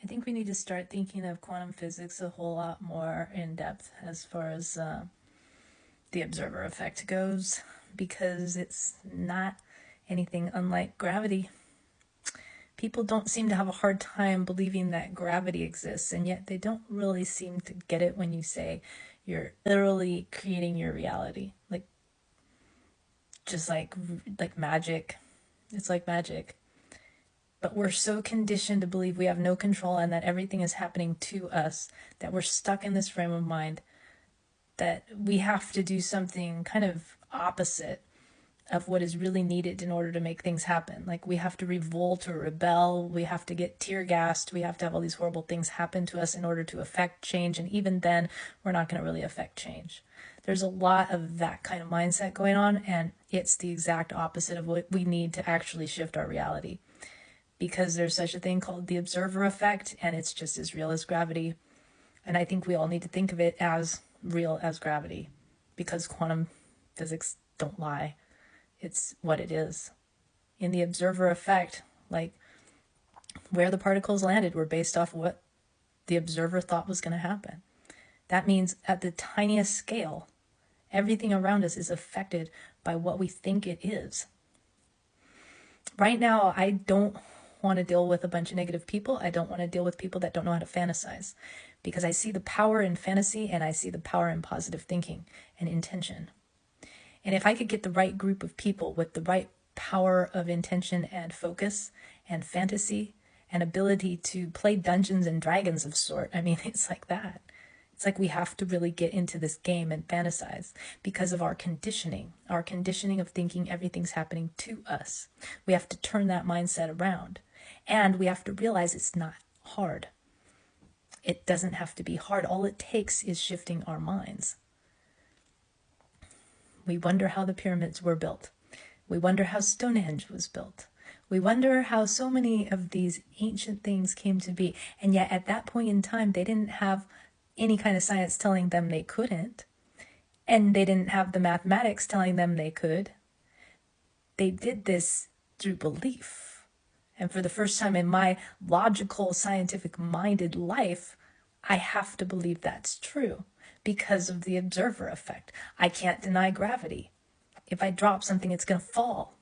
think we need to start thinking of quantum physics a whole lot more in depth as far as the observer effect goes, because it's not anything unlike gravity. People don't seem to have a hard time believing that gravity exists, and yet they don't really seem to get it when you say you're literally creating your reality. Just like magic. It's like magic. But we're so conditioned to believe we have no control and that everything is happening to us, that we're stuck in this frame of mind, that we have to do something kind of opposite of what is really needed in order to make things happen. Like we have to revolt or rebel, we have to get tear gassed, we have to have all these horrible things happen to us in order to affect change, and even then we're not going to really affect change. There's a lot of that kind of mindset going on, and it's the exact opposite of what we need to actually shift our reality. Because there's such a thing called the observer effect, and it's just as real as gravity. And I think we all need to think of it as real as gravity, because quantum physics don't lie. It's what it is. In the observer effect, like where the particles landed were based off what the observer thought was going to happen. That means at the tiniest scale, everything around us is affected by what we think it is. Right now, I don't want to deal with a bunch of negative people. I don't want to deal with people that don't know how to fantasize, because I see the power in fantasy and I see the power in positive thinking and intention. And if I could get the right group of people with the right power of intention and focus and fantasy and ability to play Dungeons and Dragons of sort, I mean, it's like that. It's like we have to really get into this game and fantasize because of our conditioning of thinking everything's happening to us. We have to turn that mindset around, and we have to realize it's not hard. It doesn't have to be hard. All it takes is shifting our minds. We wonder how the pyramids were built. We wonder how Stonehenge was built. We wonder how so many of these ancient things came to be, and yet at that point in time, they didn't have any kind of science telling them they couldn't, and they didn't have the mathematics telling them they could. They did this through belief. And for the first time in my logical, scientific-minded life, I have to believe that's true because of the observer effect. I can't deny gravity. If I drop something, it's going to fall.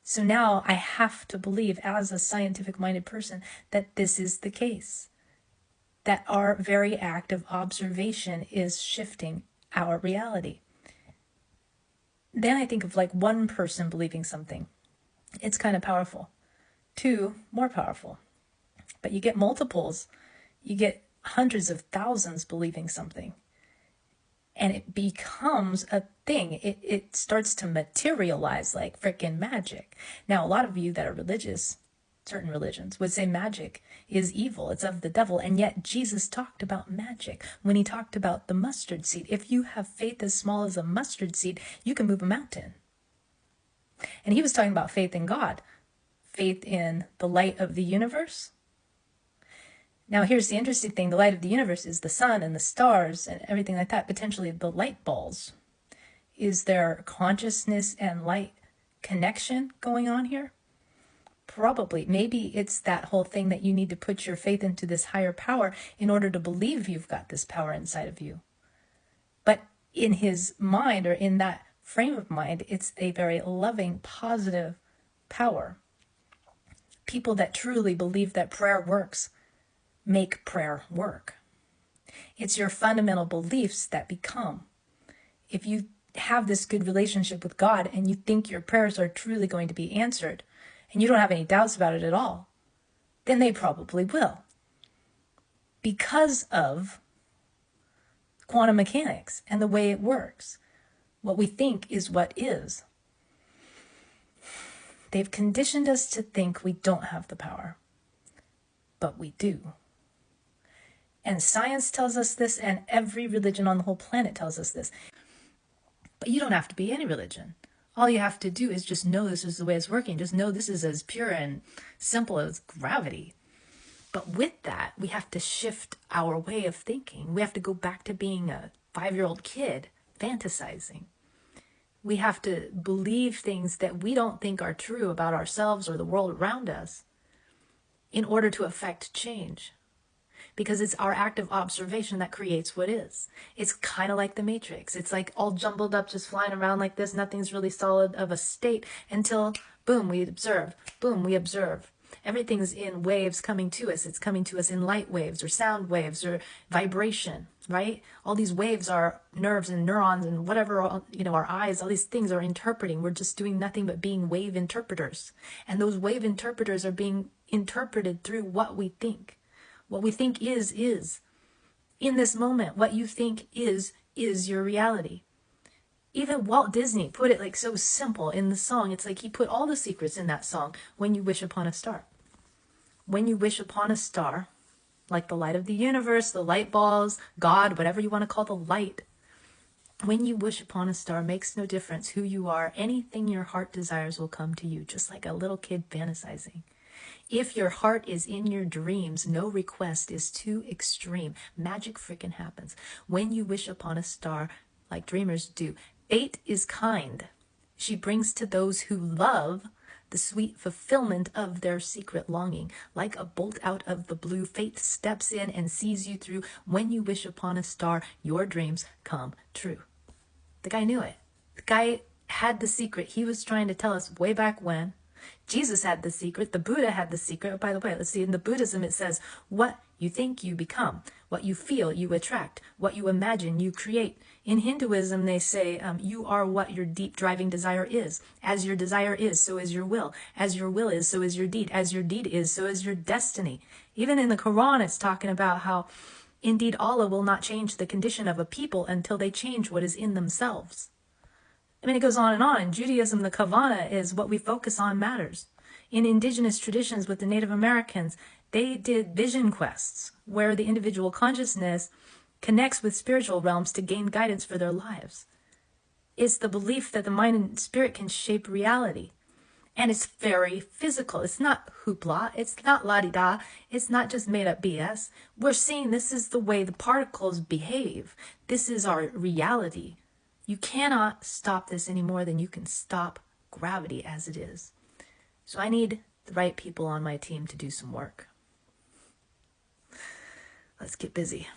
So now I have to believe, as a scientific-minded person, that this is the case. That our very act of observation is shifting our reality. Then I think of like one person believing something. It's kind of powerful. Two, more powerful. But you get multiples. You get hundreds of thousands believing something. And it becomes a thing. It starts to materialize like freaking magic. Now, a lot of you that are religious, certain religions, would say magic is evil, it's of the devil, and yet Jesus talked about magic when he talked about the mustard seed. If you have faith as small as a mustard seed, you can move a mountain. And he was talking about faith in God, faith in the light of the universe. Now here's the interesting thing, the light of the universe is the sun and the stars and everything like that, potentially the light balls. Is there consciousness and light connection going on here? Probably. Maybe it's that whole thing that you need to put your faith into this higher power in order to believe you've got this power inside of you. But in his mind, or in that frame of mind, it's a very loving, positive power. People that truly believe that prayer works make prayer work. It's your fundamental beliefs that become. If you have this good relationship with God and you think your prayers are truly going to be answered, and you don't have any doubts about it at all, then they probably will. Because of quantum mechanics and the way it works. What we think is what is. They've conditioned us to think we don't have the power, but we do. And science tells us this, and every religion on the whole planet tells us this. But you don't have to be any religion. All you have to do is just know this is the way it's working. Just know this is as pure and simple as gravity. But with that, we have to shift our way of thinking. We have to go back to being a 5-year-old kid fantasizing. We have to believe things that we don't think are true about ourselves or the world around us. in order to affect change. Because it's our active observation that creates what is. It's kind of like the Matrix. It's like all jumbled up, just flying around like this. Nothing's really solid of a state until, boom, we observe. Boom, we observe. Everything's in waves coming to us. It's coming to us in light waves or sound waves or vibration, right? All these waves are nerves and neurons and whatever, our eyes, all these things are interpreting. We're just doing nothing but being wave interpreters. And those wave interpreters are being interpreted through what we think. What we think is. In this moment, what you think is your reality. Even Walt Disney put it like so simple in the song. It's like he put all the secrets in that song, When You Wish Upon a Star. When you wish upon a star, like the light of the universe, the light balls, God, whatever you want to call the light. When you wish upon a star, makes no difference who you are. Anything your heart desires will come to you, just like a little kid fantasizing. If your heart is in your dreams, no request is too extreme. Magic freaking happens. When you wish upon a star, like dreamers do, fate is kind. She brings to those who love the sweet fulfillment of their secret longing. Like a bolt out of the blue, fate steps in and sees you through. When you wish upon a star, your dreams come true. The guy knew it. The guy had the secret. He was trying to tell us way back when. Jesus had the secret. The Buddha had the secret. Oh, by the way, let's see. In the Buddhism, it says, what you think, you become. What you feel, you attract. What you imagine, you create. In Hinduism, they say, you are what your deep driving desire is. As your desire is, so is your will. As your will is, so is your deed. As your deed is, so is your destiny. Even in the Quran, it's talking about how, indeed, Allah will not change the condition of a people until they change what is in themselves. I mean, it goes on and on. In Judaism, the kavana is what we focus on matters. In indigenous traditions with the Native Americans, they did vision quests where the individual consciousness connects with spiritual realms to gain guidance for their lives. It's the belief that the mind and spirit can shape reality. And it's very physical. It's not hoopla. It's not la-di-da. It's not just made up BS. We're seeing this is the way the particles behave. This is our reality. You cannot stop this any more than you can stop gravity as it is. So I need the right people on my team to do some work. Let's get busy.